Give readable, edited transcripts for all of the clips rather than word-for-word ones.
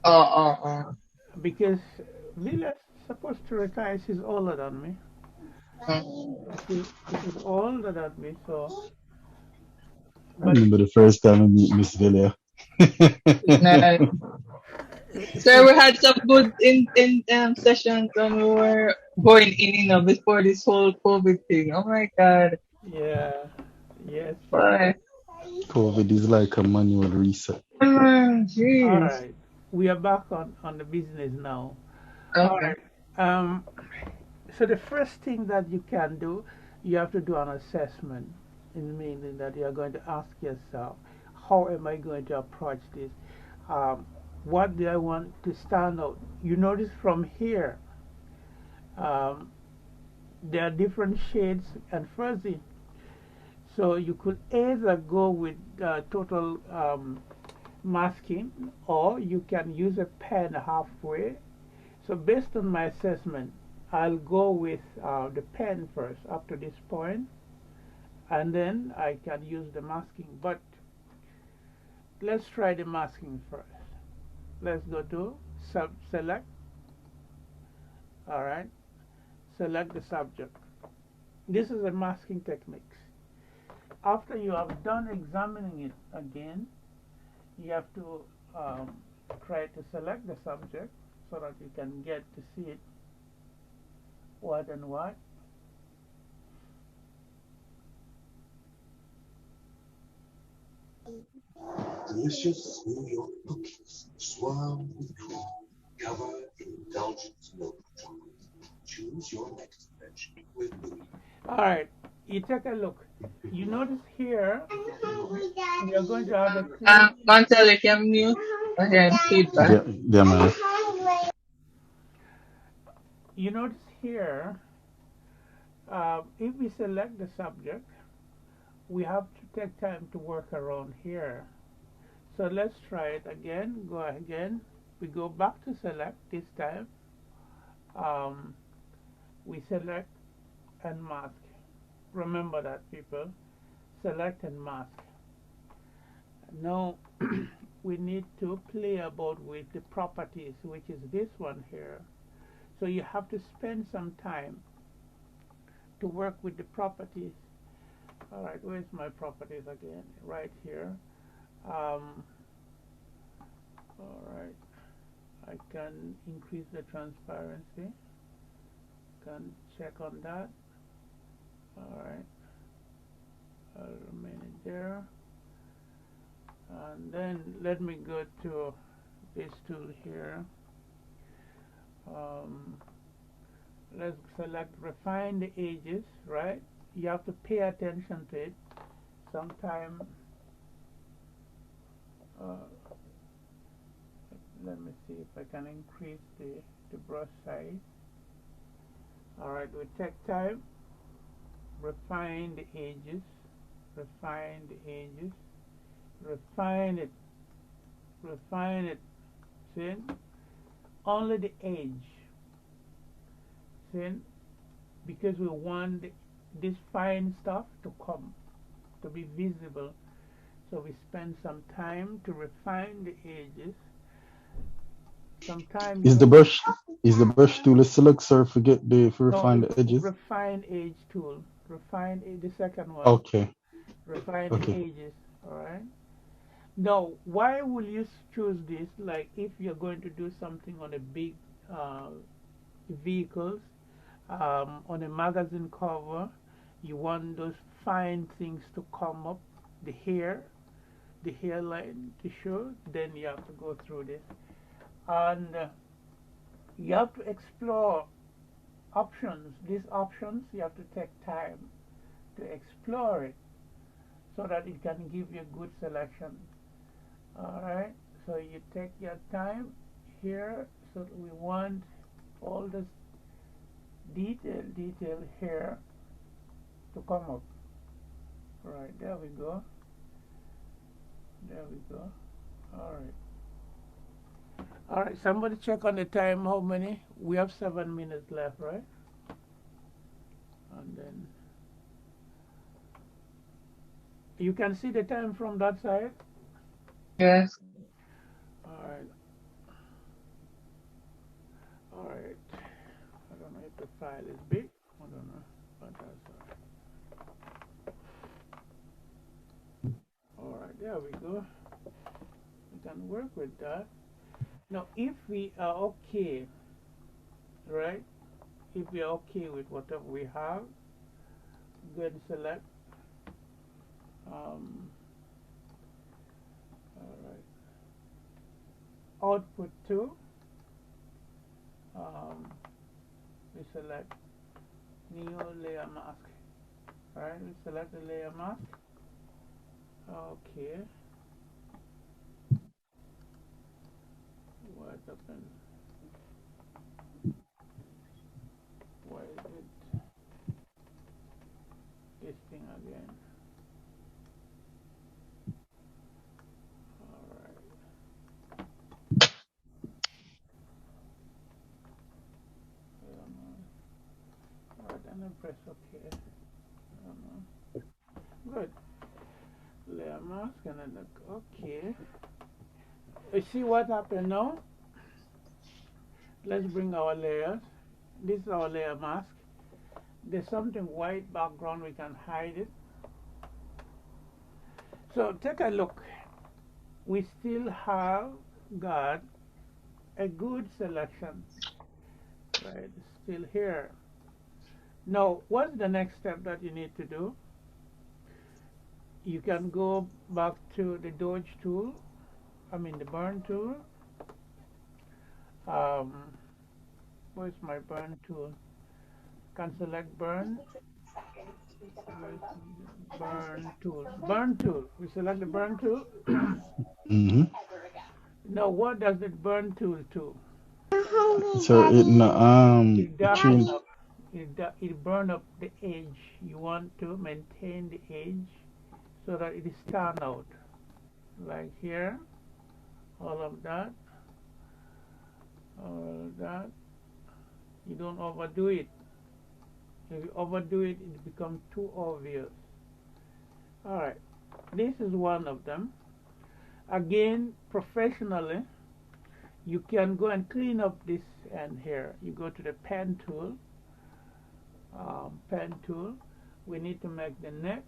Oh. because Villa's supposed to retire. She's older than me. She's older than me, so I but remember the first time I meet Miss Villa. Nice. Sir, she's we had some good in sessions when we were going in, before this whole COVID thing. Oh my God. yeah, yes, yes. Boy. COVID is like a manual reset. All Jeez. right, we are back on the business now. All Okay. right. So the first thing that you can do, you have to do an assessment, in meaning that you are going to ask yourself, how am I going to approach this? Um, what do I want to stand out? You notice from here, um, there are different shades and fuzzy. So you could either go with total masking, or you can use a pen halfway. So based on my assessment, I'll go with the pen first up to this point, and then I can use the masking. But let's try the masking first. Let's go to select. All right, select the subject. This is a masking technique. After you have done examining it again, you have to um, try to select the subject so that you can get to see it what and what. Delicious New York cookies, swirled with cream, covered in indulgent milk chocolate. Choose your next adventure with Louis. All right, you take a look. You notice here we are going to have a clear. Montel, you can mute. Okay, feedback. Yeah, man. You notice here, if we select the subject, we have to take time to work around here. So let's try it again. Go again. We go back to select this time. Um, we select and mask. Remember that, people. Select and mask. Now we need to play about with the properties, which is this one here. So you have to spend some time to work with the properties. All right, where's my properties again? Right here. Um, all right, I can increase the transparency. Can check on that. All right, I'll remain it there. And then let me go to this tool here. Um, let's select refine the edges, right? You have to pay attention to it. Sometime, uh, let me see if I can increase the brush size. Alright, we take time, refine the edges, refine the edges, refine it, refine it. See? Only the edge. See? Because we want this fine stuff to come, to be visible. So we spend some time to refine the edges. Sometimes Is you the brush is the brush tool a select sir forget the for refine no the edges? refine edge tool. Refine the second one. Okay. Refine the Okay. edges. All right. Now, why will you choose this? Like, if you're going to do something on a big uh, vehicles, on a magazine cover, you want those fine things to come up, the hair, the hairline to show. Then you have to go through this, and you have to explore options. These options, you have to take time to explore it so that it can give you a good selection. All right, so you take your time here. So we want all this detail here to come up. All right, there we go. There we go. All right. All right, somebody check on the time. How many? We have 7 minutes left, right? And then you can see the time from that side. Yes. All right. the file is big. I don't know, but that's all right. There we go. We can work with that. Now, if we are okay, right? If we are okay with whatever we have, go ahead and select. All right. Output to. We select Neo layer mask. All right. We select the layer mask. Okay. What happened? Why is it this thing again? All right. I don't know. All right, and then press OK. I don't know. Good. Layer mask and then OK. You see what happened now? Let's bring our layers. This is our layer mask. There's something white background, we can hide it. So take a look. We still have got a good selection, right? Still here. Now, what's the next step that you need to do? You can go back to the dodge tool, the burn tool. Where's my burn tool? Can select burn. Burn tool. Burn tool. We select the burn tool. Mm-hmm. Now, what does the burn tool do? So it It darken change. up. It burn up the edge. You want to maintain the edge so that it stand out. Like here, all of that. You don't overdo it. If you overdo it, it becomes too obvious. All right, this is one of them. Again, professionally, you can go and clean up this end here. You go to the pen tool. We need to make the neck,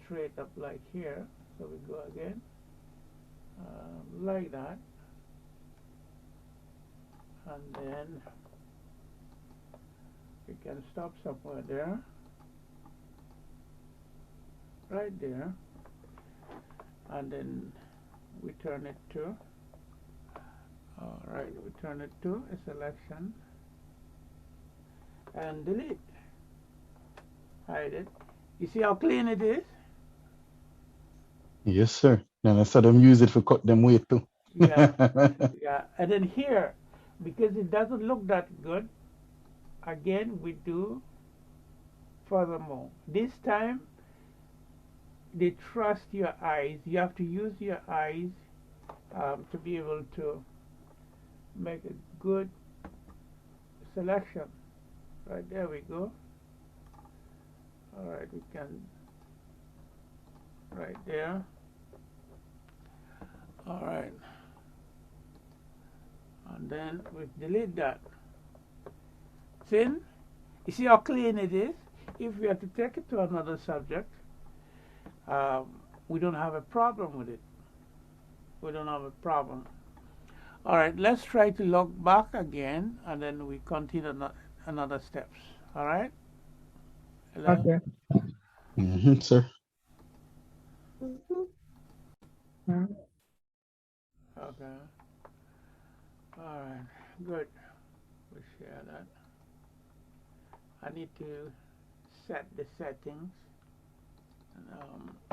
straight up like here. So we go again, like that. And then we can stop somewhere there, right there, and then we turn it to, all right, we turn it to a selection and delete, hide it. You see how clean it is? Yes, sir. And I saw them use it for cut them weight too. Yeah, yeah. And then here, because it doesn't look that good, again we do furthermore. This time they trust your eyes. You have to use your eyes to be able to make a good selection. Right, there we go. All right, we can, right there. All right. And then we delete that. See? You see how clean it is? If we have to take it to another subject, we don't have a problem with it. We don't have a problem. All right, let's try to log back again, and then we continue another steps. All right? Hello? Okay. Mm-hmm, sir. Okay. All right, good. We'll share that. I need to set the settings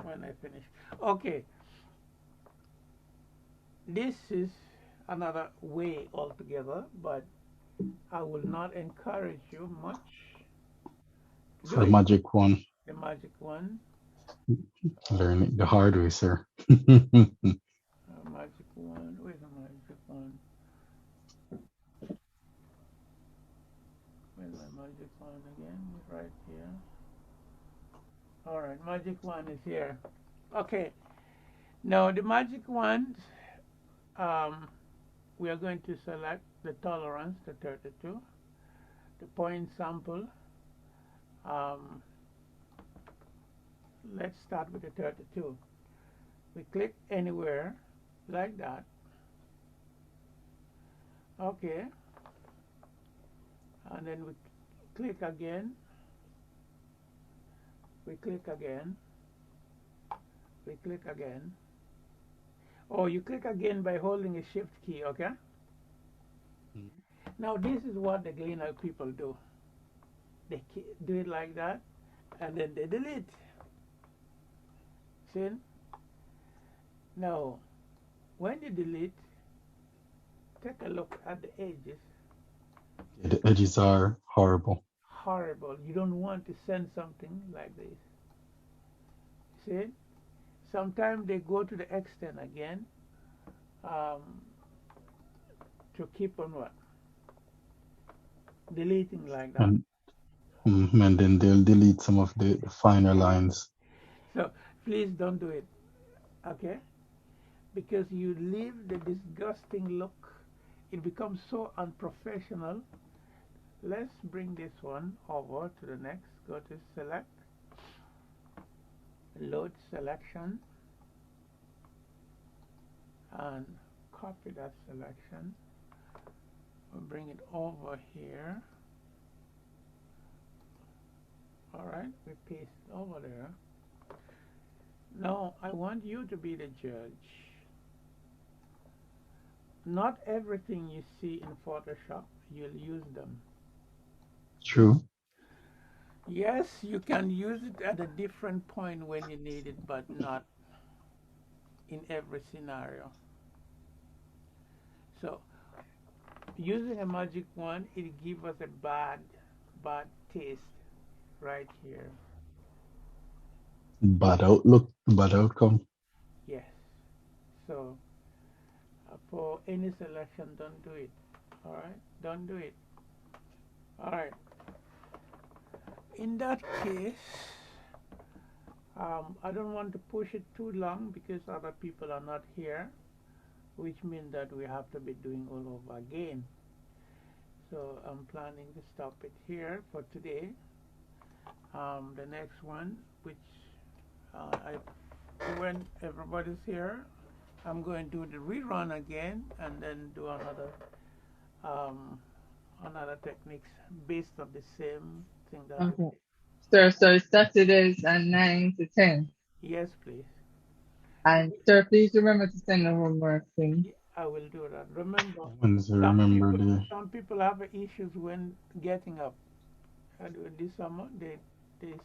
when I finish. Okay. This is another way altogether, but I will not encourage you much to So do the it. magic one. The magic one. Learn it the hard way, sir. Magic one. Where's the magic one? Where's my magic one again? Right here. All right, magic one is here. Okay. Now the magic wand, we are going to select the tolerance to 32. the point sample. Um, let's start with the 32. We click anywhere like that. Okay. And then we click again. We click again. We click again. Oh, you click again by holding a shift key, okay? Now this is what the Gleaner people do. They do it like that, and then they delete. See? Now, when you delete, take a look at the edges. The edges are horrible. Horrible. You don't want to send something like this. See? Sometimes they go to the extent again um, to keep on what? Deleting like that. And then they'll delete some of the finer lines. So please don't do it, okay? Because you leave the disgusting look. It becomes so unprofessional. Let's bring this one over to the next. Go to select, load selection, and copy that selection. We'll bring it over here. All right, we paste it over there. Now I want you to be the judge. Not everything you see in Photoshop, you'll use them. True. Yes, you can use it at a different point when you need it, but not in every scenario. So, using a magic wand, it gives us a bad taste right here. Bad outlook, bad outcome. Yes. So, for any selection, don't do it. All right? Don't do it. All right. In that case, I don't want to push it too long because other people are not here, which means that we have to be doing all over again. So I'm planning to stop it here for today. The next one, which when everybody's here, I'm going to do the rerun again and then do another techniques based on the same thing that we Okay. did. So Saturdays and 9 to 10. Yes, please. And sir, please remember to send the homework thing. I will do that. Remember, Once I remember some people have issues when getting up. And this summer, they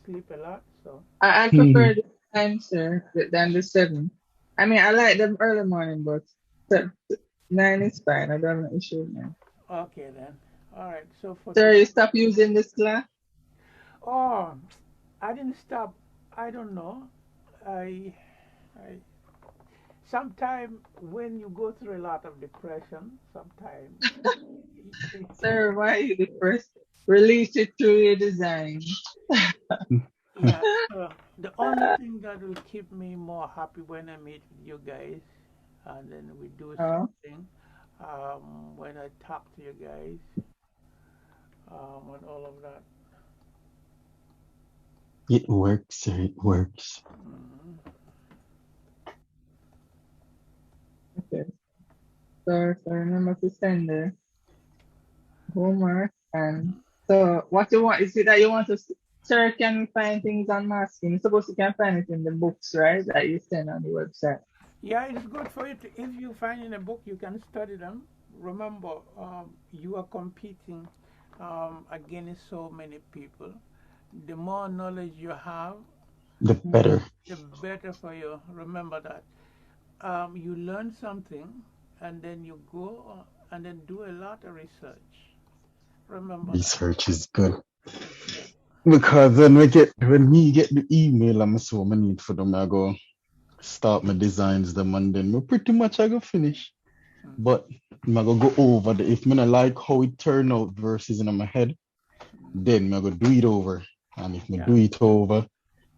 sleep a lot, so. I prefer the time, sir, than the 7. I mean, I like the early morning, but 9 is fine. I don't have an issue with 9. Okay then. All right. So for Sir, you stop using this class? oh, I didn't stop. I don't know. I Sometimes when you go through a lot of depression, sometimes. Sir, why are you the first? Release it through your design. Yeah. The only thing that will keep me more happy when I meet with you guys, and then we do Oh, something. When I talk to you guys, and all of that. it works, sir, it works. Mhm. okay. So remember to send the homework. And so what you want, is it that you want to, sir, can we find things on masking? Suppose you can find it in the books, right? That you send on the website. Yeah, it's good for you to, if you find in a book, you can study them. Remember, you are competing against so many people. The more knowledge you have, The better. the better for you. Remember that. You learn something, and then you go and then do a lot of research. Remember that. Research is good. Yeah. Because when me get the email, I'm so many need for them, I go start my designs them and then me pretty much I go finish. Mm. But I'm gonna go over the if me not like how it turn out versus in my head, then me go do it over. And if me Yeah. do it over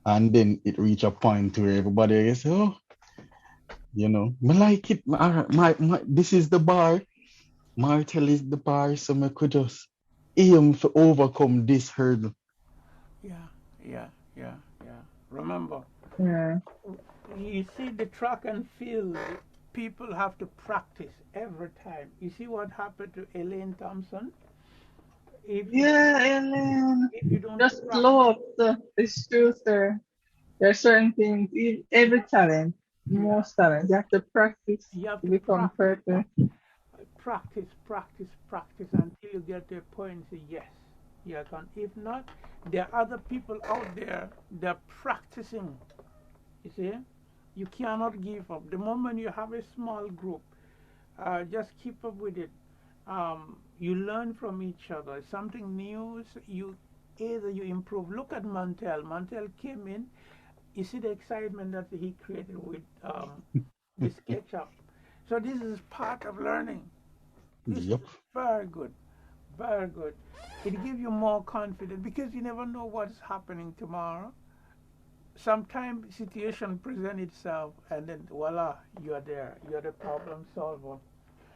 and then it reach a point where everybody say, oh, me like it. My this is the bar. Martel is the bar, so me could just aim to overcome this hurdle. Yeah, yeah, yeah, yeah. Remember, Yeah. you see the track and field, people have to practice every time. You see what happened to Elaine Thompson? If Yeah, Ellen. if you don't Just practice, flow up. It's true, sir. There are certain things, every talent, yeah, most talent, you have to practice you have to to become practice, perfect. practice, practice, practice until you get to a point and say yes, you can. If not, there are other people out there that are practicing. You see, you cannot give up. The moment you have a small group, just keep up with it. You learn from each other. Something new, you either you improve. Look at Mantel. Mantel came in. You see the excitement that he created with the SketchUp. So this is part of learning. This is Yep. very good, very good. It gives you more confidence because you never know what's happening tomorrow. Sometimes situation present itself, and then voila, you are there. You are the problem solver.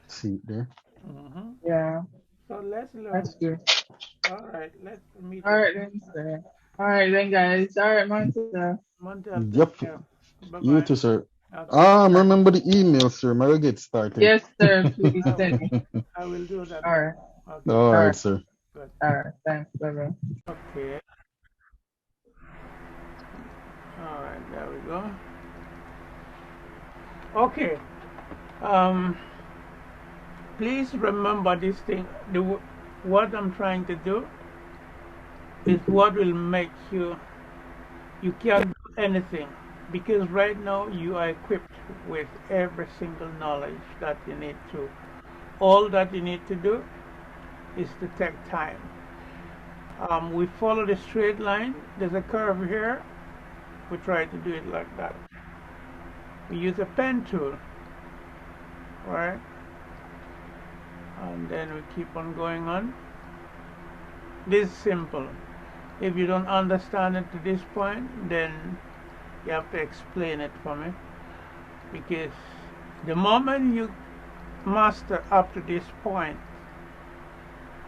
See it there. Hmm. Yeah, So let's learn. that's good. All right, let's meet All up. right then, sir. All right then, guys. All right, man, sir. Montel, take Yep. care. Bye You bye. too, sir. Okay, Remember the email, sir. I'll get started. Yes, sir. Please I send will. me. I will do that All now. right. Okay, All All right, right. sir. good. All right. Thanks. Bye bye. Okay. All right, there we go. Okay. Um, please remember this thing. What I'm trying to do is what will make you. You can't do anything because right now you are equipped with every single knowledge that you need to. All that you need to do is to take time. We follow the straight line. There's a curve here. We try to do it like that. We use a pen tool, right? And then we keep on going on. This is simple. If you don't understand it to this point, then you have to explain it for me. Because the moment you master up to this point,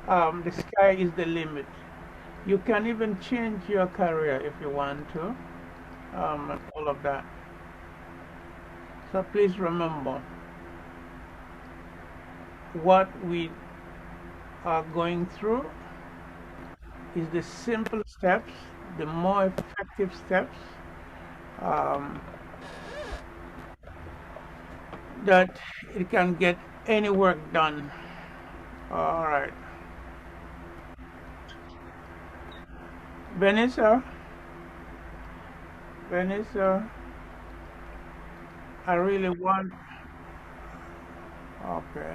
the sky is the limit. You can even change your career if you want to, and all of that. So please remember what we are going through is the simple steps, the more effective steps um, that it can get any work done. All right, Vanessa, Vanessa, I really want. Okay,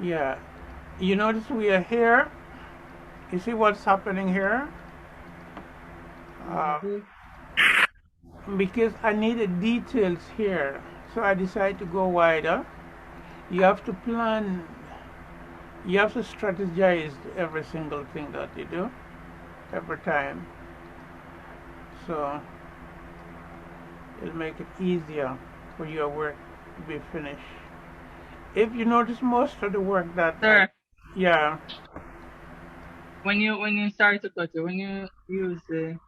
yeah. You notice we are here. You see what's happening here? Uh, Mm-hmm. because I needed details here, so I decided to go wider. You have to plan, you have to strategize every single thing that you do every time. So it'll make it easier for your work to be finished. If you notice most of the work that Sir, yeah, when you start to cut it, when you use the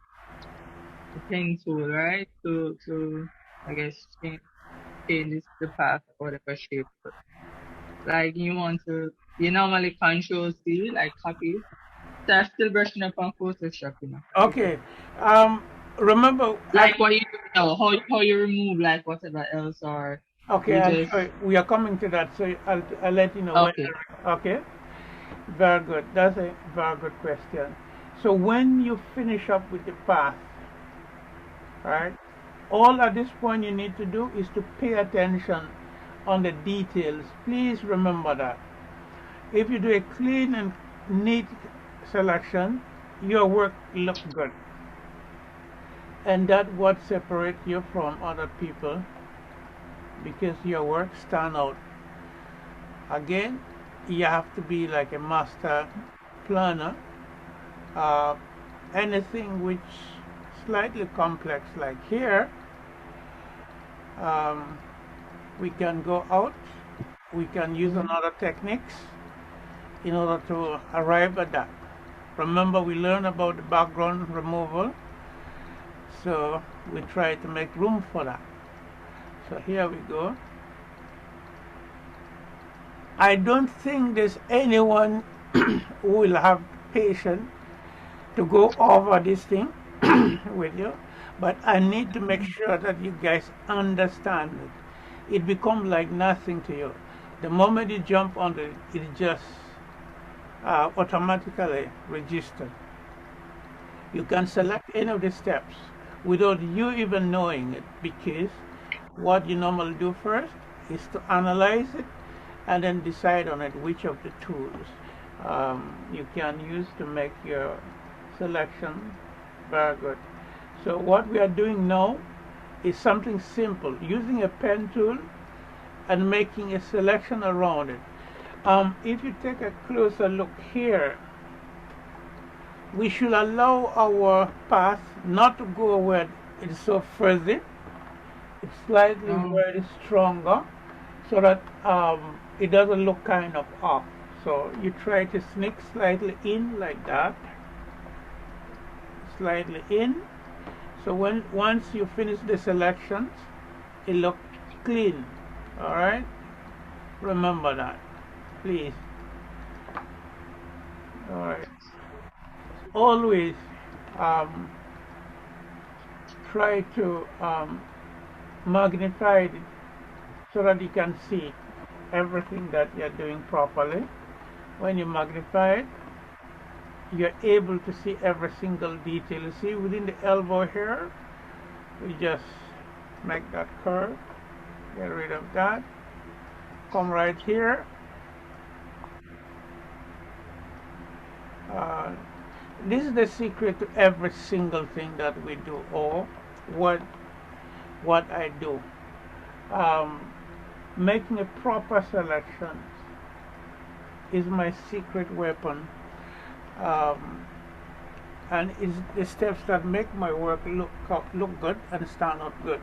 pen tool, right, to I guess change the path or the shape. Like you normally control C, like copy. So I'm still brushing up on Photoshop, you know. okay. Um, remember, Like what you do now, how you remove like whatever else, or okay, you I'll just show you. We are coming to that, so I'll let you know when. okay. Okay, very good. That's a very good question. So when you finish up with the path, right? All at this point you need to do is to pay attention on the details. Please remember that. If you do a clean and neat selection, your work looks good. And that's what separates you from other people because your work stand out. Again, you have to be like a master planner. Uh, anything which slightly complex like here, um, we can go out we can use another techniques in order to arrive at that. Remember, we learned about the background removal, so we try to make room for that. So here we go. I don't think there's anyone who will have patience to go over this thing with you, but I need to make sure that you guys understand it. It becomes like nothing to you. The moment you jump on it, it just automatically registered. You can select any of the steps without you even knowing it, because what you normally do first is to analyze it and then decide on it which of the tools you can use to make your selection very good. So what we are doing now is something simple, using a pen tool and making a selection around it. If you take a closer look here, we should allow our path not to go where it's so fuzzy. It's slightly where it's stronger, so that it doesn't look kind of off. So you try to sneak slightly in like that, slightly in. So once you finish the selections, it looks clean. All right. Remember that, please. All right. Always try to magnify it so that you can see everything that you're doing properly. When you magnify it, you're able to see every single detail. You see within the elbow here, we just make that curve, get rid of that, come right here. This is the secret to every single thing that we do, or what I do. Making a proper selection is my secret weapon, and it's the steps that make my work look good and stand out good.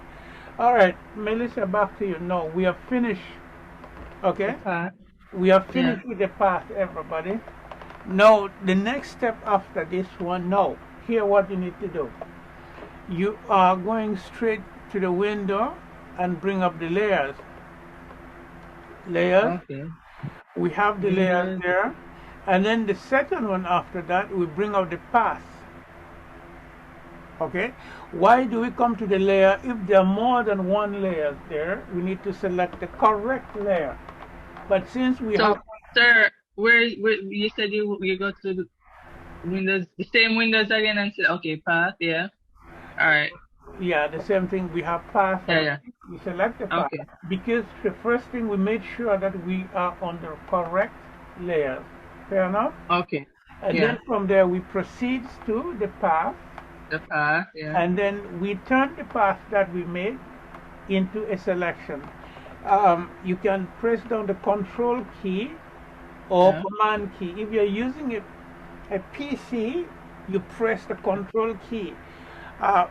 All right, Melissa, back to you. No, we are finished. Okay, we are finished with the path, everybody. Now, the next step after this one, now, here what you need to do. You are going straight to the window and bring up the layers. Layers. Okay. We have the layers there. And then the second one after that, we bring out the path. Okay? Why do we come to the layer? If there are more than one layer there, we need to select the correct layer. But since we have... Sir, where you said you go to the windows, the same windows again, and say, okay, path, yeah. All right. Yeah, the same thing. We have path. Yeah. We select the path. Okay. Because the first thing, we made sure that we are on the correct layers. Fair enough? Okay. And then from there, we proceed to the path. The path, yeah. And then we turn the path that we made into a selection. You can press down the control key or command key. If you're using a PC, you press the control key.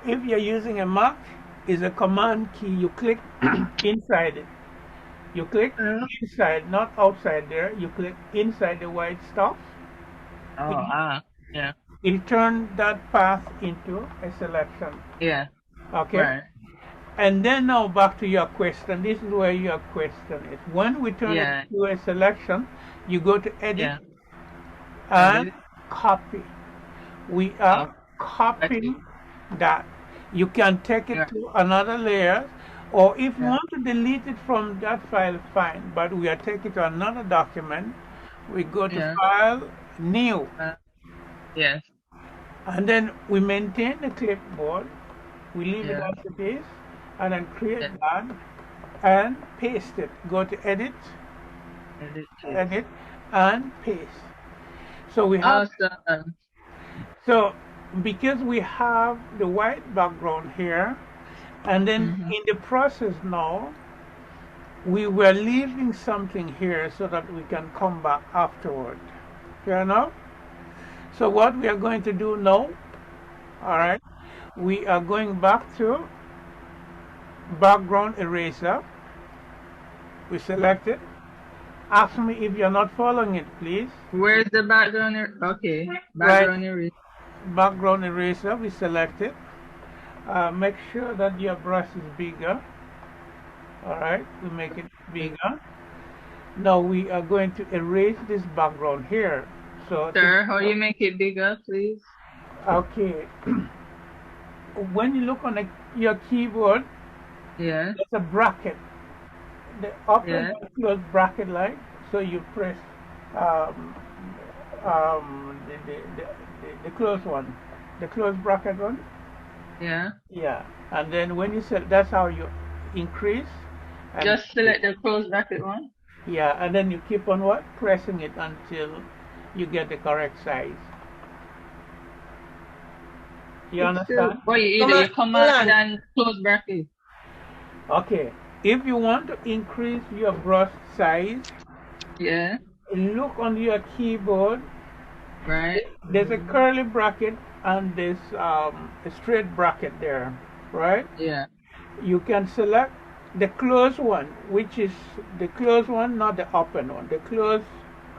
If you're using a Mac, it's a command key. You click inside it. You click inside, not outside there. You click inside the white stuff. Yeah. It'll turn that path into a selection. Yeah. Okay. Right. And then now back to your question. This is where your question is. When we turn it to a selection, you go to edit and copy. We are copying that. You can take it to another layer, or if you want to delete it from that file, fine. But we are taking it to another document. We go to File, New. Yes. And then we maintain the clipboard. We leave it as it is, and then create that and paste it. Go to Edit, Edit, and paste. So we have. So because we have the white background here, and then in the process now, we were leaving something here so that we can come back afterward. Fair enough? So what we are going to do now, all right, we are going back to background eraser. We select it, ask me if you're not following it, please. Where's the background? Okay, Right, background erase. background eraser, we select it. Make sure that your brush is bigger. All right, we make it bigger. Now we are going to erase this background here. So, Sir, how you make it bigger, please? okay, when you look on your keyboard, Yeah, there's a bracket. The open yeah, and close bracket line. So you press um, the close one, the close bracket one. yeah. Yeah, and then when you select, that's how you increase. And Just select the close bracket one. yeah, and then you keep on what? Pressing it until you get the correct size. You It's still, understand? well, you either you command and close bracket. Okay. If you want to increase your brush size, Yeah, look on your keyboard. right. There's a curly bracket and there's a straight bracket there, right? Yeah, You can select the closed one, which is the closed one, not the open one. The closed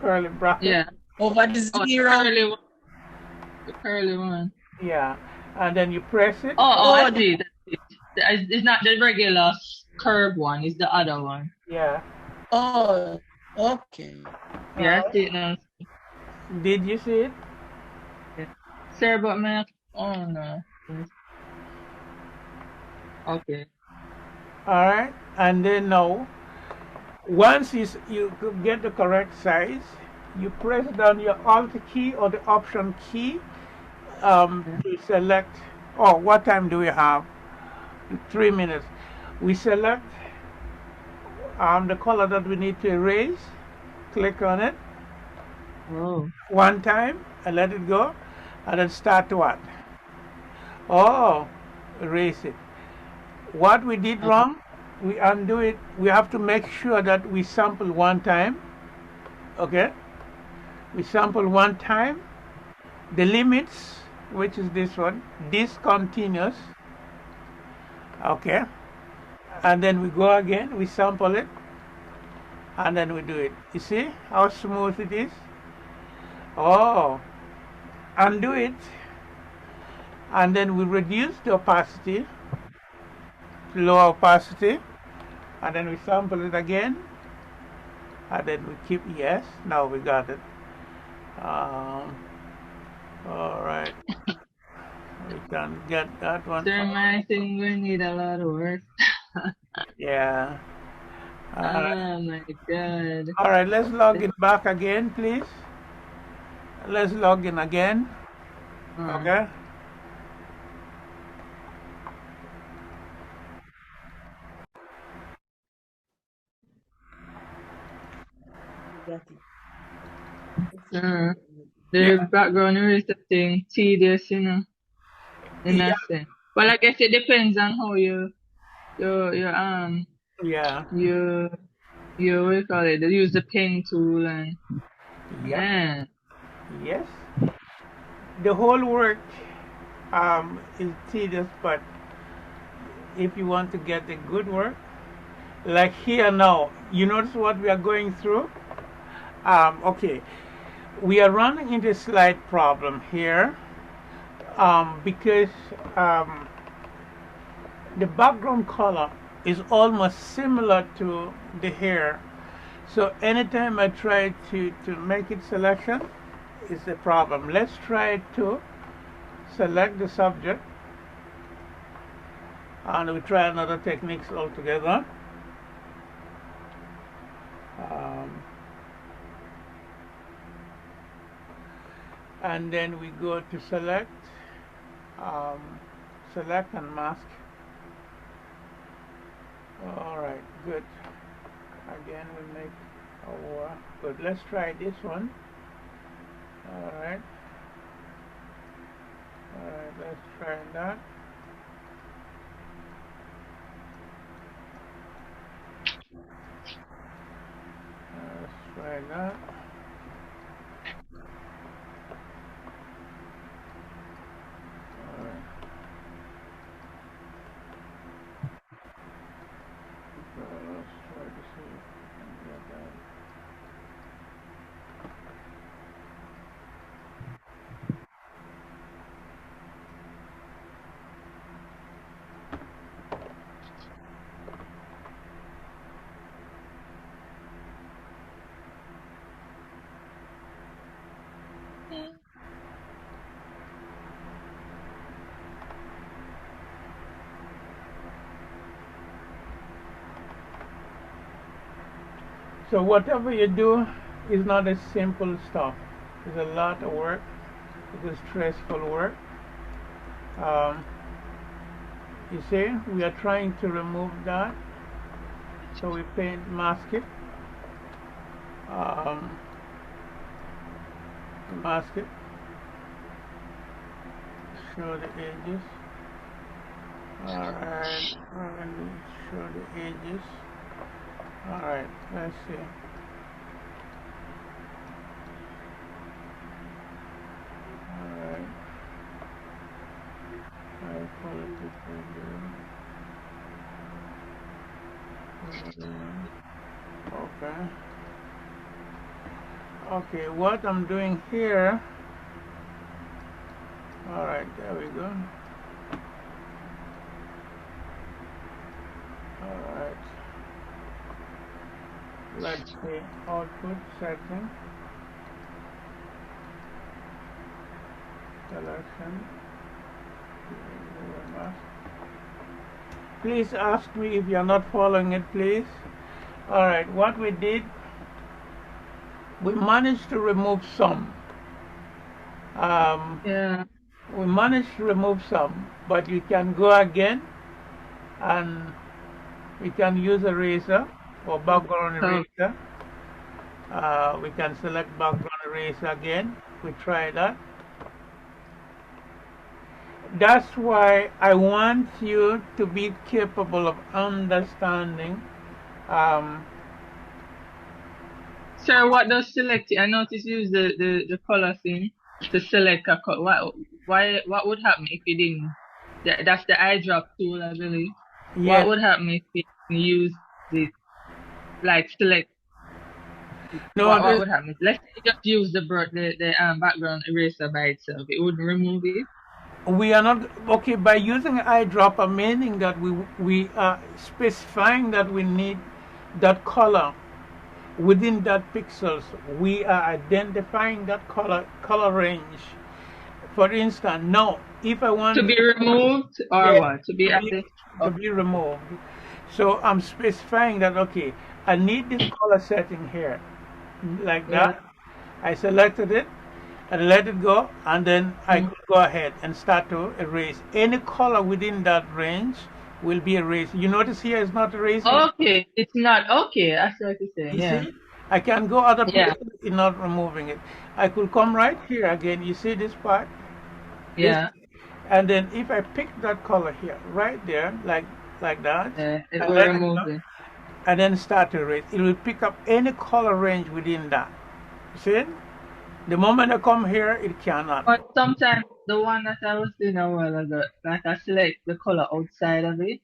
curly bracket. yeah. Over the Oh, zero. the curly one. Yeah, and then you press it. I see. That's it. It's not the regular curve one. It's the other one. Yeah. Oh, okay. Yeah, I see it now. Did you see it? Yeah. Sir, but man, oh no. Okay. All right, and then now, once you get the correct size, you press down your Alt key or the Option key to select. Oh, what time do we have? 3 minutes. We select the color that we need to erase. Click on it Oh. one time and let it go, and then start what? Oh, erase it. What we did wrong, we undo it. We have to make sure that we sample one time. Okay? We sample one time. The limits, which is this one, discontinuous. Okay? And then we go again, we sample it, and then we do it. You see how smooth it is? Oh, undo it, and then we reduce the opacity, low opacity, and then we sample it again, and then we keep yes. Now we got it. All right, we can get that one. Sir, I think we need a lot of work. Yeah. Oh my God. All right, let's log in back again, please. Let's log in again. Okay. Sir, the background eraser thing tedious, in Yeah. that sense. Well, I guess it depends on how you Yeah. what do you call it? They use the pen tool and Yep. man. Yes. The whole work is tedious, but if you want to get the good work, like here now, you notice what we are going through? Okay, we are running into a slight problem here because the background color is almost similar to the hair. So anytime I try to make it selection, it's a problem. Let's try to select the subject, and we try another techniques altogether. And then we go to select, select and mask. All right, good. Again, we make our good. Let's try this one. All right. All right, let's try that. Let's try that. All right. So let's try to see if we can get that. So whatever you do is not a simple stuff. It's a lot of work. It is stressful work. Um, you see, we are trying to remove that. So we paint mask it. Um, mask it. Show the edges. Alright, and show the edges. Alright, let's see. Alright. High quality preview. Okay. Okay, what I'm doing here. Alright, there we go. Alright. Let's see. Output setting. Selection. Please ask me if you're not following it, please. Alright, what we did, we managed to remove some. Yeah. We managed to remove some, but you can go again and we can use eraser or background So eraser. We can select background eraser again. We try that. That's why I want you to be capable of understanding. sir, what does select? I noticed you use the color thing to select a color. What would happen if you didn't? That's the eyedrop tool, I believe. What Yes. would happen if you didn't use it, like select? No, What would happen? Let's say you just use the background eraser by itself. It wouldn't remove it. we are not okay by using eyedropper, meaning that we are specifying that we need that color within that pixels. We are identifying that color range. For instance, now if I want To be removed or yeah, what? To be to be, added? to Oh, be removed. So I'm specifying that okay, I need this color setting here, like yeah. that. I selected it and let it go, and then I Mm. could go ahead and start to erase. Any color within that range will be erased. You notice here it's not erasing. Okay, it's not okay. I see what you're saying. You Yeah. see, I can go other Yeah. places in not removing it. I could come right here again. You see this part, this, Yeah. and then if I pick that color here, right there, like that, Yeah. It and will let it go, remove it. and then start to erase, it will pick up any color range within that. You see it? The moment I come here, it cannot. But sometimes the one that I was doing a while ago, like I select the color outside of it,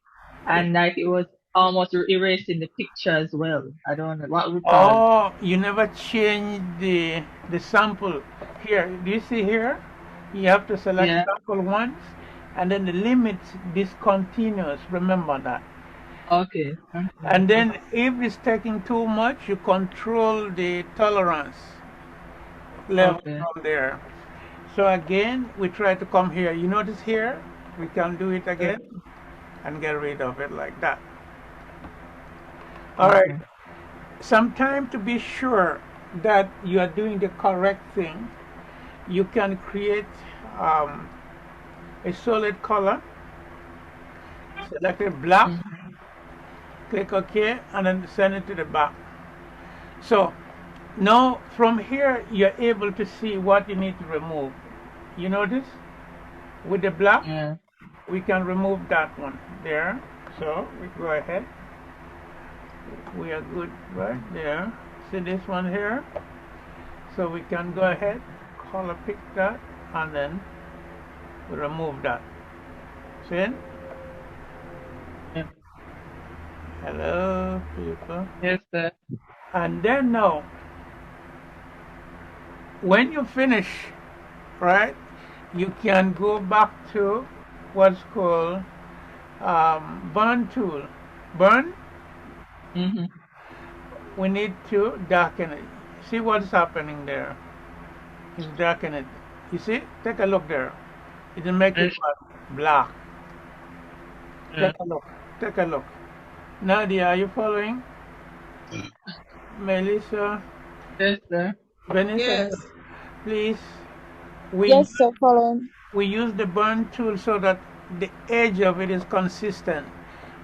and like it was almost erasing the picture as well. I don't know what we call it. Oh, you never change the sample. Here, do you see here? You have to select Yeah. sample once, and then the limit discontinuous. Remember that. Okay. And then if it's taking too much, you control the tolerance level Okay. from there. So again, we try to come here. You notice here, we can do it again and get rid of it like that. All right. Okay. Sometime to be sure that you are doing the correct thing, you can create um, a solid color, select it black, Mhm. click OK, and then send it to the back. So now from here, you're able to see what you need to remove. You notice with the black, Yeah. we can remove that one there. So we go ahead. We are good right there. See this one here? So we can go ahead, color pick that, and then we remove that. See? Yeah. Hello, people. Yes, sir. And then now, when you finish, right, you can go back to what's called burn tool. Burn, Mhm. we need to darken it. See what's happening there? It's darken it. You see? Take a look there. It will make it Yes. what? Black. Yeah. Take a look. Take a look. Nadia, are you following? Melissa, Yes, sir. Vanessa, Yes. please. We Yes, sir, following. we use the burn tool so that the edge of it is consistent.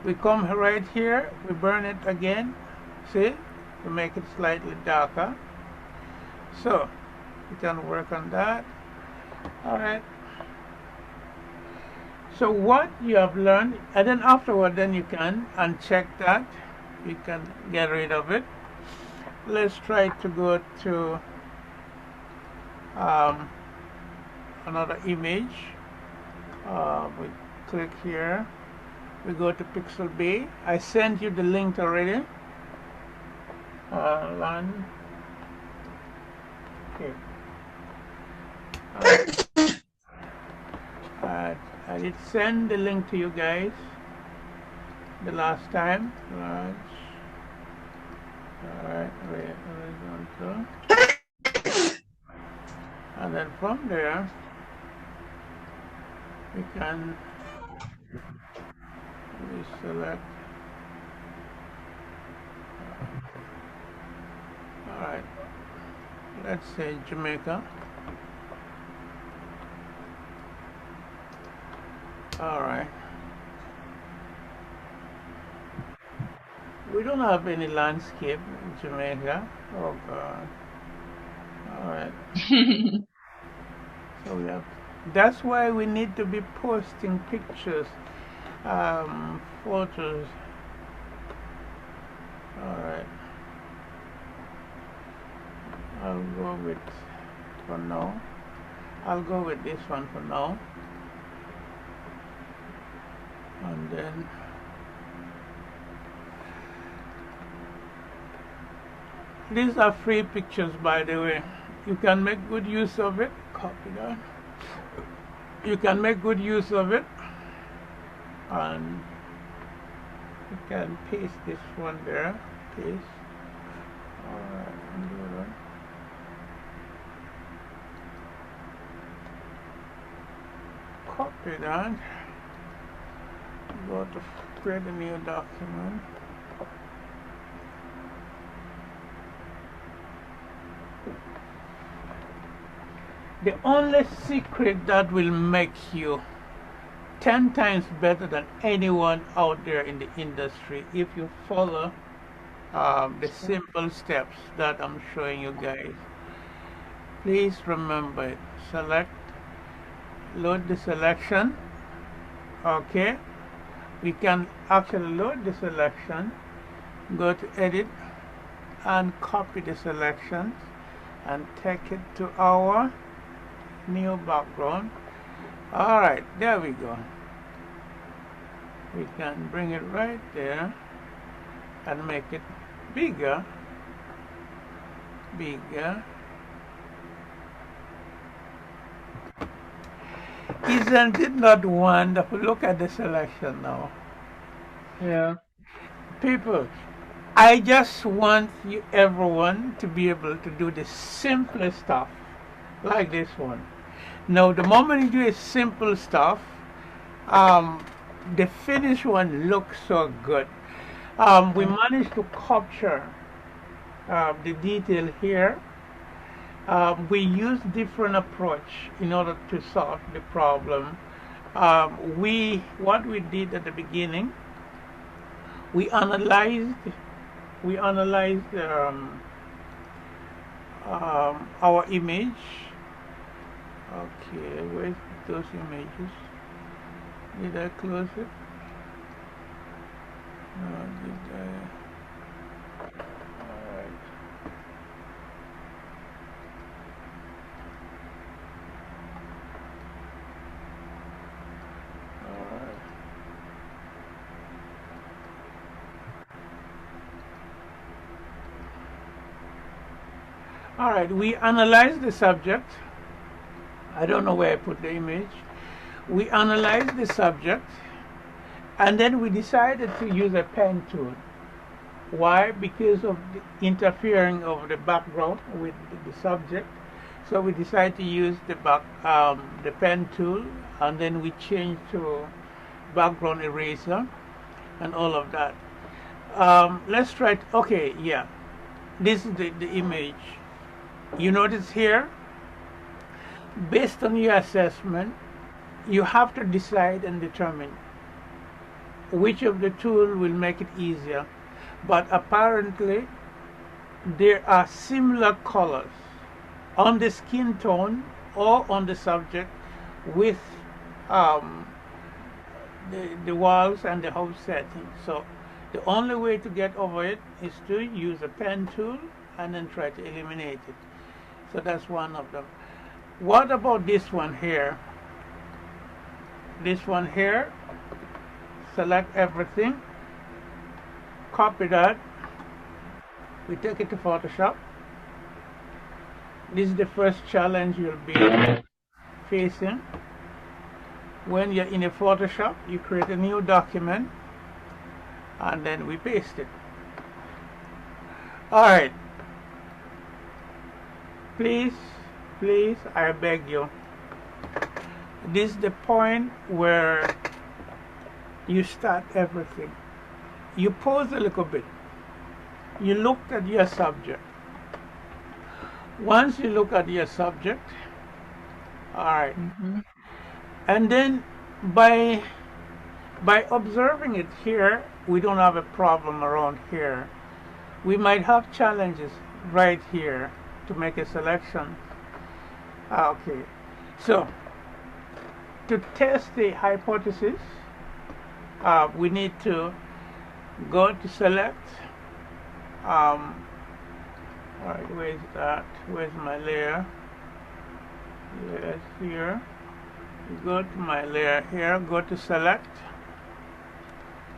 We come right here, we burn it again, see, to make it slightly darker. So we can work on that. All right. So what you have learned, and then afterward, then you can uncheck that. You can get rid of it. Let's try to go to another image. We click here. We go to Pixabay. I sent you the link already. Learn. Okay. I did send the link to you guys the last time. Large. Alright, horizontal. And then from there, we can select. Alright, let's say Jamaica. Alright. We don't have any landscape in Jamaica. Oh God. Alright. So we have, that's why we need to be posting pictures, photos. Alright. I'll go with, for now, I'll go with this one for now. And then these are free pictures, by the way. You can make good use of it. Copy that. You can make good use of it, and you can paste this one there. Paste. Alright, do that. Copy that. Go to create a new document. The only secret that will make you 10 times better than anyone out there in the industry, if you follow the simple steps that I'm showing you guys. Please remember it. Select, load the selection. Okay, we can actually load the selection, go to edit and copy the selection and take it to our new background. Alright, there we go. We can bring it right there and make it bigger. Isn't it not wonderful? Look at the selection now. Yeah. People, I just want you, everyone, to be able to do the simplest stuff like this one. Now, the moment you do a simple stuff, the finished one looks so good. We managed to capture the detail here. We use different approach in order to solve the problem. What we did at the beginning, we analyzed our image. Okay, where's those images? Did I close it? No, did I? Alright. Alright. Alright, we analyzed the subject. I don't know where I put the image. We analyzed the subject, and then we decided to use a pen tool. Why? Because of the interfering of the background with the subject. So we decided to use the pen tool, and then we changed to background eraser and all of that. Let's try. Okay, yeah. This is the image. You notice here, based on your assessment, you have to decide and determine which of the tool will make it easier. But apparently, there are similar colors on the skin tone or on the subject with the walls and the house setting. So the only way to get over it is to use a pen tool and then try to eliminate it. So that's one of them. What about this one here? This one here, select everything, copy that, we take it to Photoshop. This is the first challenge you'll be facing. When you're in a Photoshop, you create a new document and then we paste it. Alright, please, I beg you, this is the point where you start everything. You pause a little bit. You look at your subject. Once you look at your subject, alright, and then by observing it here, we don't have a problem around here. We might have challenges right here to make a selection. Okay, so to test the hypothesis, we need to go to select. Alright, where's that? Where's my layer? Yes, here. Go to my layer here, go to select.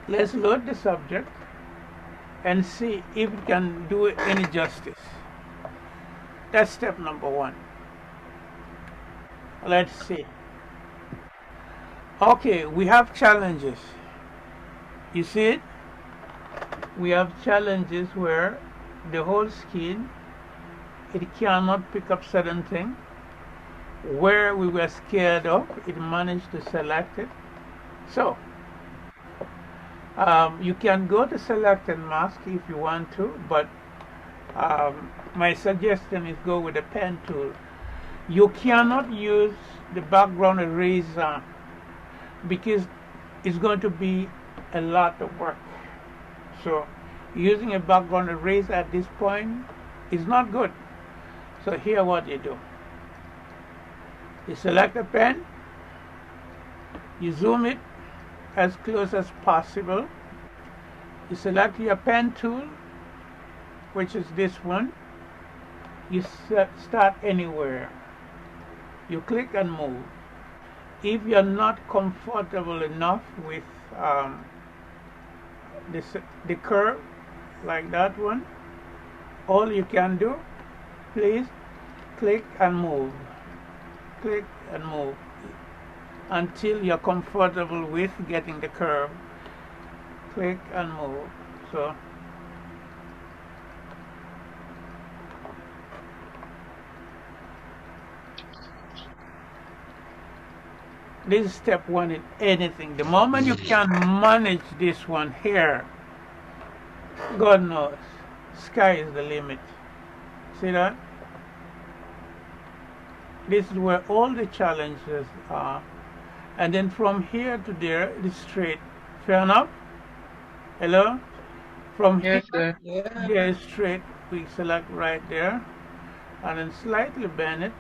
Let's load the subject and see if it can do any justice. That's step number one. Let's see. Okay, we have challenges. You see it? We have challenges where the whole skin, it cannot pick up certain things. Where we were scared of, it managed to select it. So, you can go to select and mask if you want to, but my suggestion is go with the pen tool. You cannot use the background eraser because it's going to be a lot of work. So, using a background eraser at this point is not good. So here what you do. You select a pen, you zoom it as close as possible, you select your pen tool, which is this one, you start anywhere, you click and move. If you're not comfortable enough with the curve, like that one, all you can do, please click and move. Click and move until you're comfortable with getting the curve. Click and move. So this is step one in anything. The moment you can manage this one here, God knows, sky is the limit. See that? This is where all the challenges are. And then from here to there, it is straight. Fair enough? Hello? From Yes, here, sir. there is straight. We select right there. And then slightly bend it.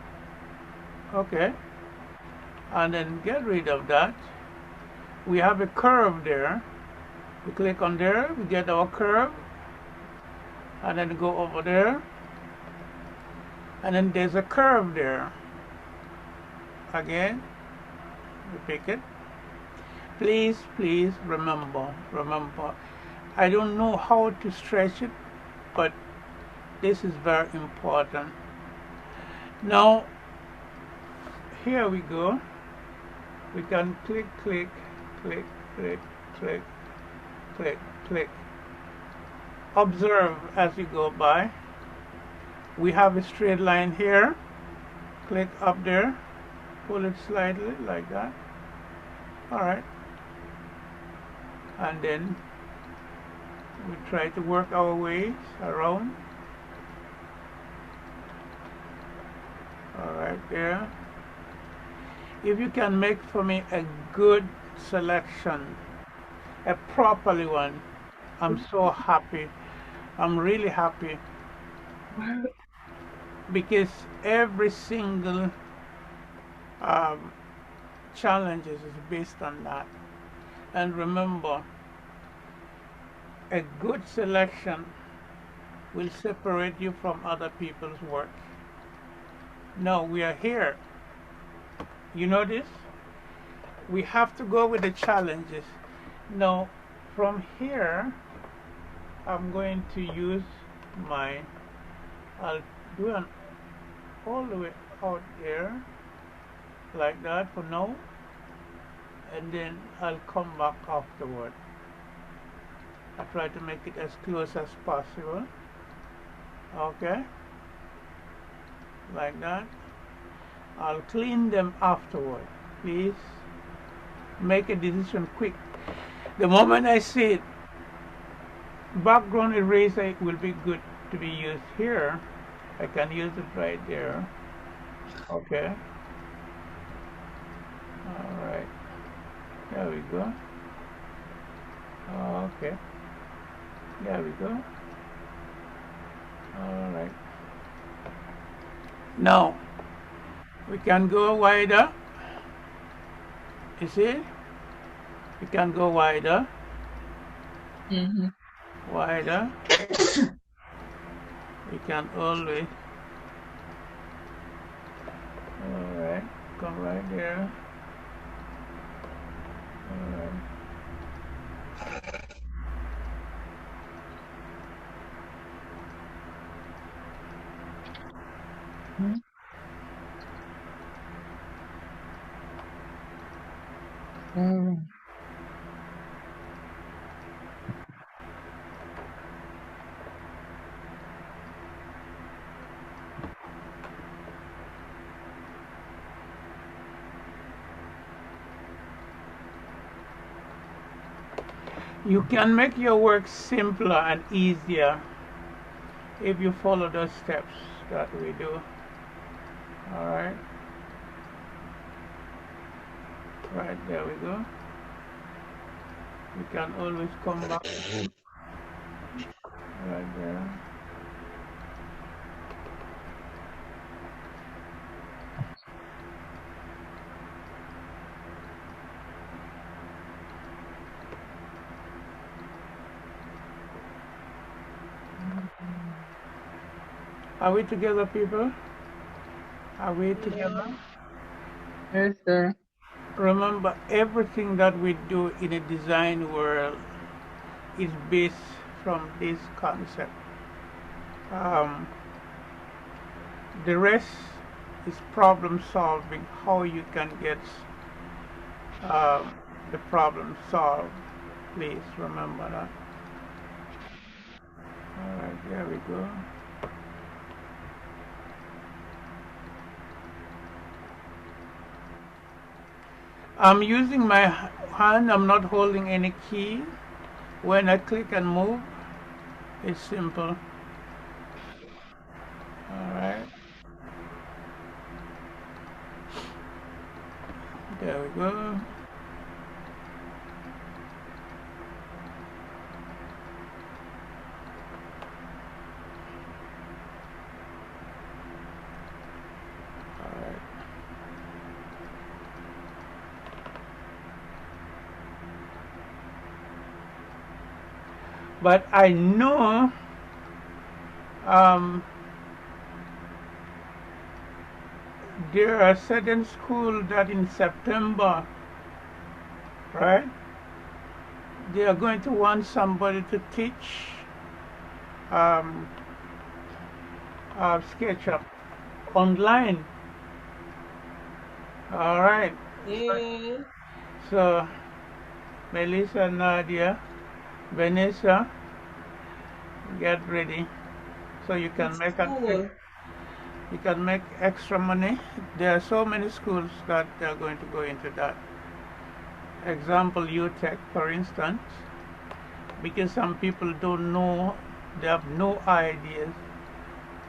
Okay. And then get rid of that. We have a curve there. We click on there, we get our curve. And then go over there. And then there's a curve there. Again, we pick it. Please remember, I don't know how to stretch it, but this is very important. Now, here we go. We can click, click. Observe as you go by. We have a straight line here. Click up there. Pull it slightly like that. Alright. And then we try to work our way around. All right, there. If you can make for me a good selection, a properly one, I'm so happy. I'm really happy because every single um, challenges is based on that. And remember, a good selection will separate you from other people's work. No, we are here. You know this? We have to go with the challenges. Now, from here, I'm going to use my, I'll do an all the way out there, like that for now, and then I'll come back afterward. I try to make it as close as possible. Okay, like that. I'll clean them afterward. Please make a decision quick. The moment I see it, background eraser will be good to be used here. I can use it right there. Okay. All right. There we go. Okay. There we go. All right. Now we can go wider. You see? We can go wider. Wider. We can always. All right. Come right there. All right. You can make your work simpler and easier if you follow those steps that we do. All right. Right, there we go. We can always come back. Right there. Are we together, people? Are we together? Yes, sir. Remember, everything that we do in a design world is based from this concept. The rest is problem solving, how you can get the problem solved. Please remember that. All right, there we go. I'm using my hand, I'm not holding any key. When I click and move, it's simple. All right. There we go. But I know there are certain schools that in September, right, they are going to want somebody to teach SketchUp online. All right. Yeah. So, Melissa, Nadia, Vanessa, get ready so you can It's make cool. you can make extra money. There are so many schools that they are going to go into that. Example, UTech, for instance, because some people don't know, they have no ideas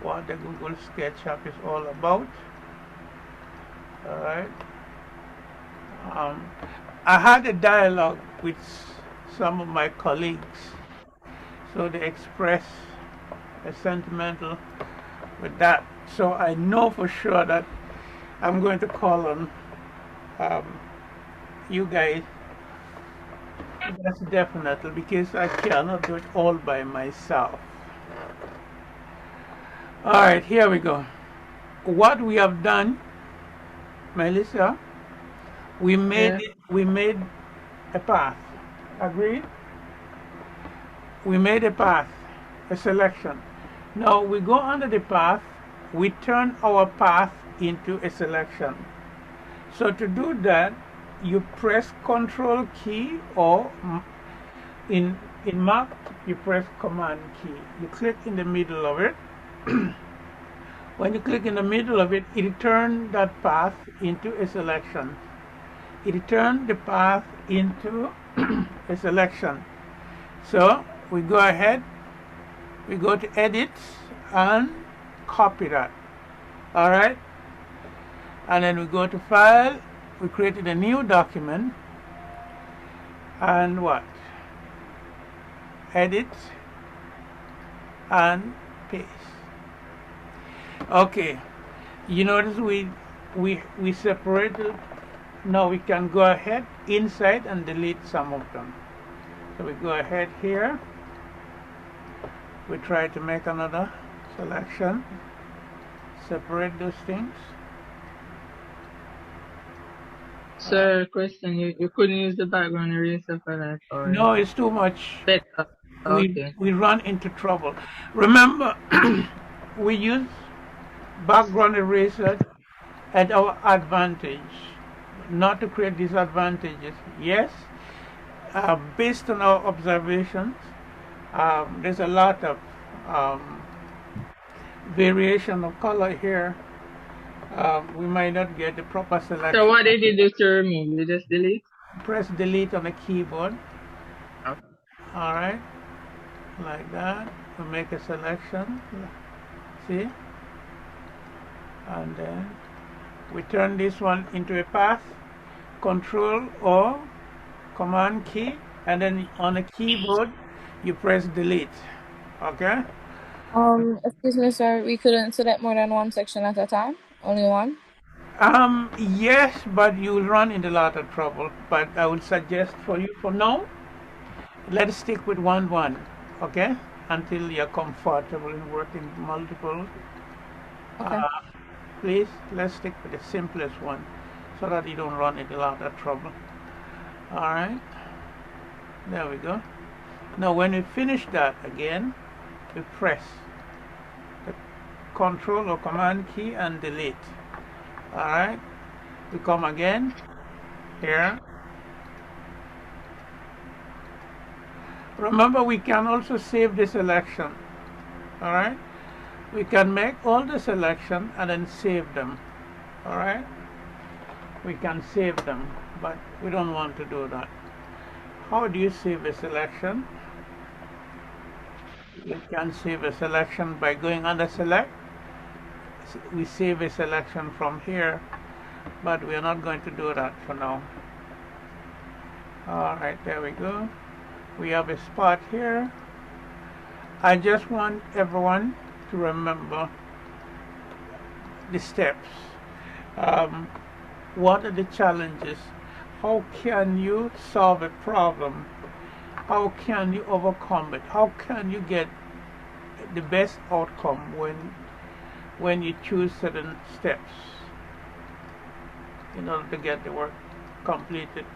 what the Google SketchUp is all about. All right. Um, I had a dialogue with some of my colleagues, so they express a sentimental with that. So I know for sure that I'm going to call on um, you guys. That's definitely because I cannot do it all by myself. All right, here we go. What we have done, Melissa, we made Yeah. it. We made a path. Agreed? We made a path, a selection. Now we go under the path. We turn our path into a selection. So to do that, you press Control key, or in Mac you press Command key. You click in the middle of it. When you click in the middle of it, it turns that path into a selection. It turns the path into a selection. So we go ahead, we go to Edit and copy that. All right, and then we go to File. We created a new document, and what? Edit and paste. Okay, you notice we separated. Now we can go ahead inside and delete some of them. So we go ahead here. We try to make another selection. Separate those things. Sir, question, you couldn't use the background eraser for that, or No, it's too much. better. Okay. We run into trouble. Remember, we use background eraser at our advantage, not to create disadvantages. Yes, based on our observations, there's a lot of variation of color here. We might not get the proper selection. So what did you do to remove? You just delete? Press delete on the keyboard. Okay. All right, like that. We make a selection. See? And then we turn this one into a path. Control or Command key, and then on the keyboard you press delete. Okay? Excuse me, sir. We couldn't select more than one section at a time. Only one. Yes, but you'll run into a lot of trouble. But I would suggest for you for now, let's stick with one, okay? Until you're comfortable in working multiple. Okay. Please, let's stick with the simplest one so that you don't run into a lot of trouble. All right, there we go. Now when we finish that again, we press the Control or Command key and delete. All right, we come again here. Remember, we can also save the selection. All right, we can make all the selection and then save them. All right, we can save them, but we don't want to do that. How do you save a selection? You can save a selection by going under select. We save a selection from here, but we are not going to do that for now. All right, there we go. We have a spot here. I just want everyone to remember the steps. What are the challenges? How can you solve a problem? How can you overcome it? How can you get the best outcome when you choose certain steps in order to get the work completed?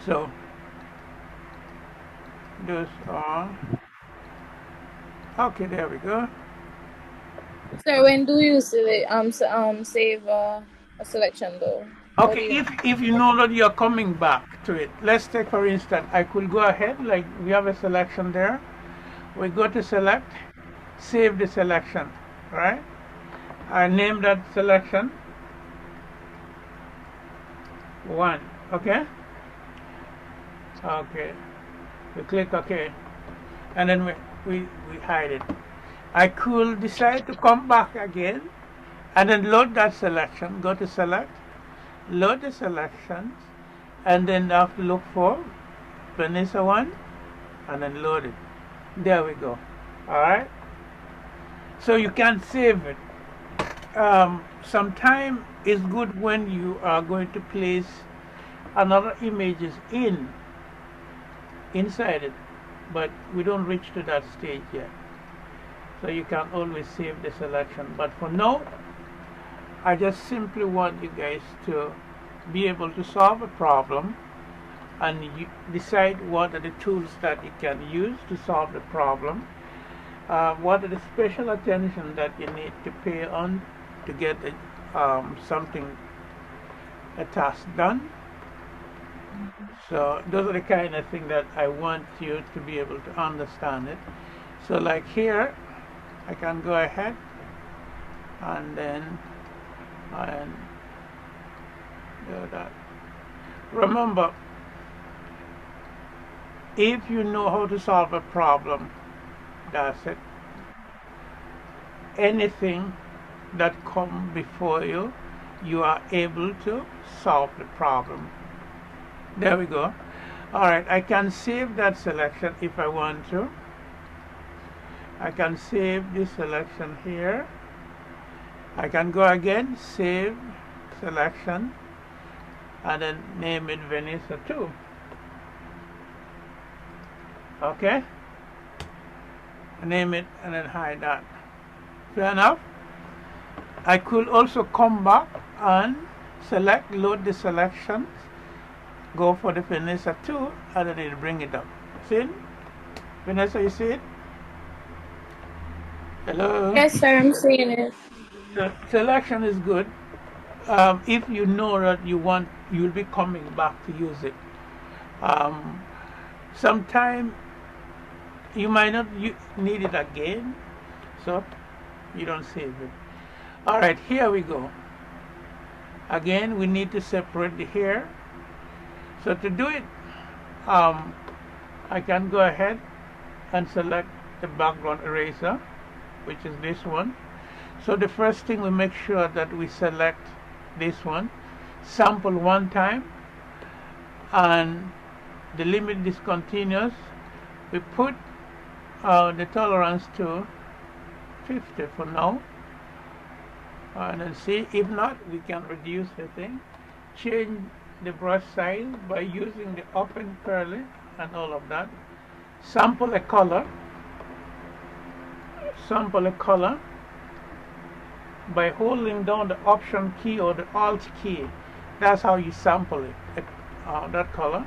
So those are okay. There we go. Sir, when do you save a selection though? Okay, if you know that you're coming back to it, let's take for instance, I could go ahead, like we have a selection there. We go to select, save the selection, right? I name that selection 1, okay? Okay, we click OK, and then we hide it. I could decide to come back again and then load that selection. Go to select, load the selections, and then have to look for Vanessa one, and then load it. There we go. All right. So you can save it. Sometime is good when you are going to place another images inside it, but we don't reach to that stage yet. So you can always save the selection. But for now, I just simply want you guys to be able to solve a problem, and you decide what are the tools that you can use to solve the problem. What are the special attention that you need to pay on to get a task done. So those are the kind of things that I want you to be able to understand it. So like here, I can go ahead and then do that. Remember, if you know how to solve a problem, that's it. Anything that comes before you, you are able to solve the problem. There we go. Alright, I can save that selection if I want to. I can save this selection here. I can go again, save selection, and then name it Vanessa 2. Okay? Name it and then hide that. Fair enough? I could also come back and select, load the selections, go for the Vanessa 2, and then it'll bring it up. See it? Vanessa, you see it? Hello? Yes, sir, I'm seeing it. The selection is good. If you know that you'll be coming back to use it. Sometime you might not need it again, so you don't save it. Alright, here we go. Again, we need to separate the hair. So to do it, I can go ahead and select the background eraser, which is this one. So the first thing, we make sure that we select this one, sample one time, and the limit discontinuous. We put the tolerance to 50 for now, and then see. If not, we can reduce the thing. Change the brush size by using the open curly and all of that. Sample a color. Sample a color by holding down the Option key or the Alt key. That's how you sample it. That color.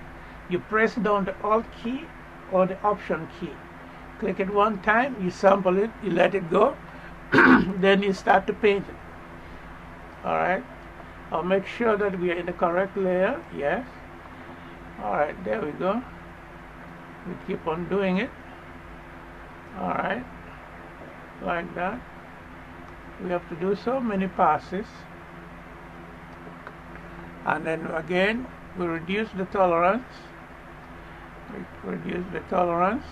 You press down the Alt key or the Option key. Click it one time, you sample it, you let it go, then you start to paint it. Alright. I'll make sure that we are in the correct layer. Yes. Alright, there we go. We keep on doing it. Alright. Like that. We have to do so many passes. And then again, we reduce the tolerance. We reduce the tolerance.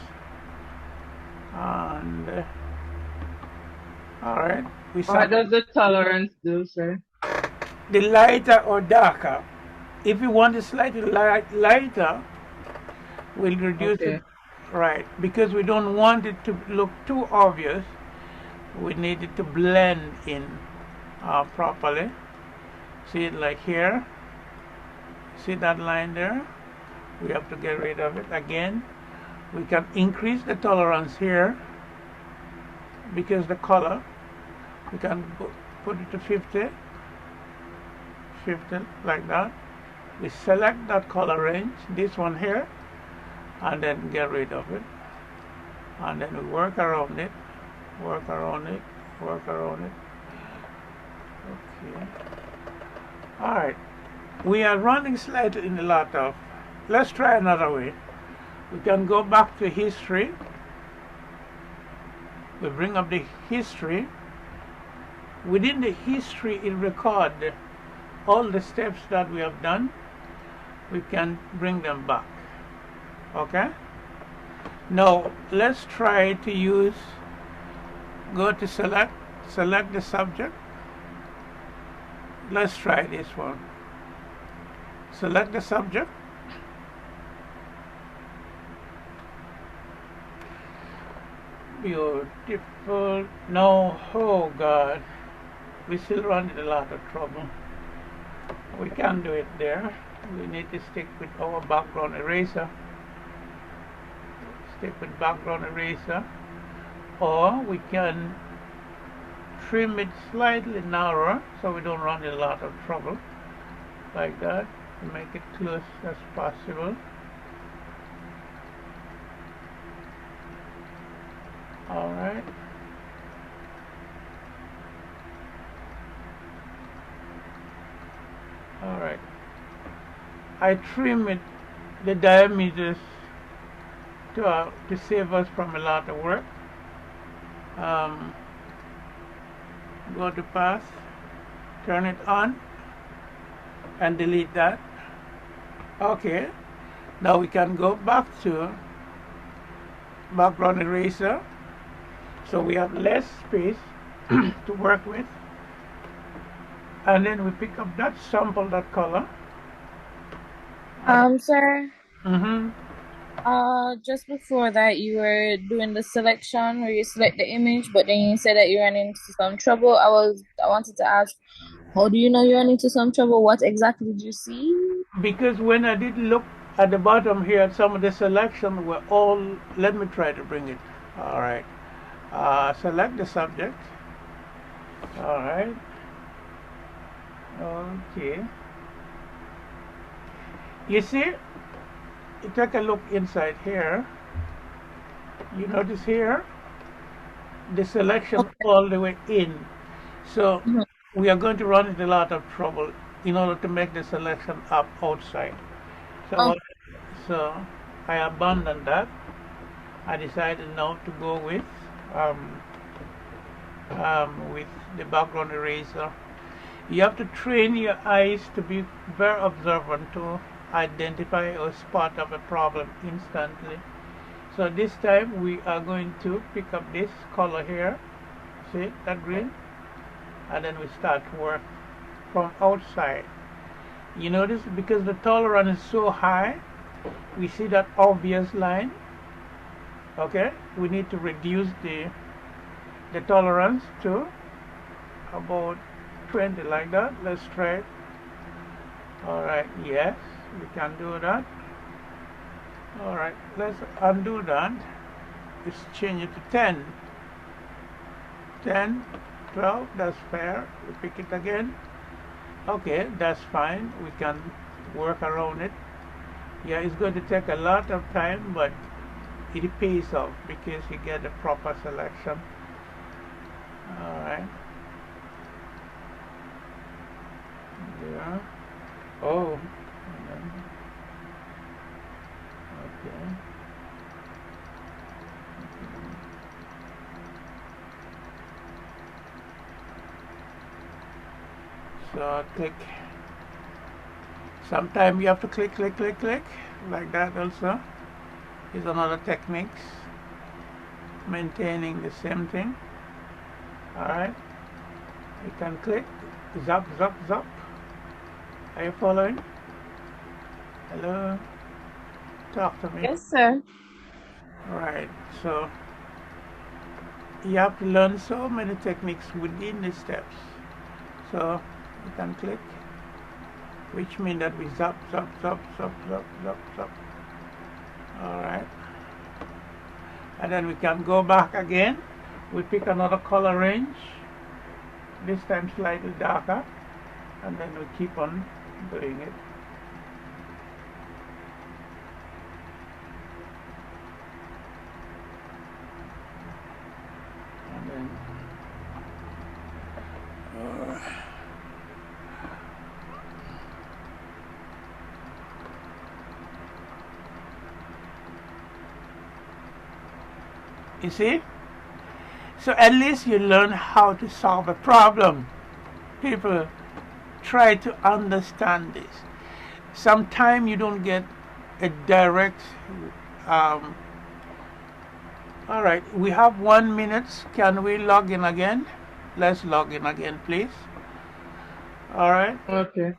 And alright. What does the tolerance do, sir? The lighter or darker. If you want it slightly lighter, we'll reduce it. Right, because we don't want it to look too obvious. We need it to blend in properly. See it like here. See that line there? We have to get rid of it. Again, we can increase the tolerance here because the color, we can put it to 50 like that. We select that color range, this one here, and then get rid of it. And then we work around it, work around it, work around it. Okay. Alright. We are running slightly in a lot of. Let's try another way. We can go back to history. We bring up the history. Within the history, it records all the steps that we have done. We can bring them back. Okay? Now, let's try to use, go to select the subject, Let's try this one. Select the subject. Beautiful. No, oh God. We still run into a lot of trouble. We can't do it there. We need to stick with our background eraser. Stick with background eraser. Or we can trim it slightly narrower so we don't run into a lot of trouble. Like that. To make it close as possible. Alright. Alright. I trim it the diameters to save us from a lot of work. Go to path, turn it on, and delete that. Okay. Now we can go back to background eraser. So we have less space to work with. And then we pick up that sample, that color. Sir, Mm-hmm. just before that, you were doing the selection where you select the image, but then you said that you ran into some trouble. I wanted to ask, how do you know you ran into some trouble? What exactly did you see? Because when I did look at the bottom here, some of the selection were all, let me try to bring it. All right. Select the subject. All right. Okay. You see, you take a look inside here. You notice here, the selection all the way in. So Mhm. we are going to run into a lot of trouble in order to make the selection up outside. So, Oh. so I abandoned that. I decided now to go with the background eraser. You have to train your eyes to be very observant to identify or spot up a problem instantly. So this time we are going to pick up this color here. See that green? And then we start to work from outside. You notice because the tolerance is so high, we see that obvious line. Okay, we need to reduce the tolerance to about 20 like that. Let's try it. Alright, yes, we can do that. Alright, let's undo that. Let's change it to 10. 10, 12, that's fair. We pick it again. Okay, that's fine. We can work around it. Yeah, it's going to take a lot of time, but it pays off because you get the proper selection. Alright. Yeah. Oh. Okay. So click. Sometimes you have to click like that also. Is another techniques. Maintaining the same thing. Alright. You can click. Zap. Are you following? Hello? Talk to me. Yes, sir. Right. So you have to learn so many techniques within the steps. So you can click, which means that we zap. Alright. And then we can go back again. We pick another color range, this time slightly darker, and then we keep on doing it. And then you see? So at least you learn how to solve a problem. People try to understand this. Sometimes you don't get a direct all right, we have 1 minute. Can we log in again? Let's log in again, please. All right. Okay.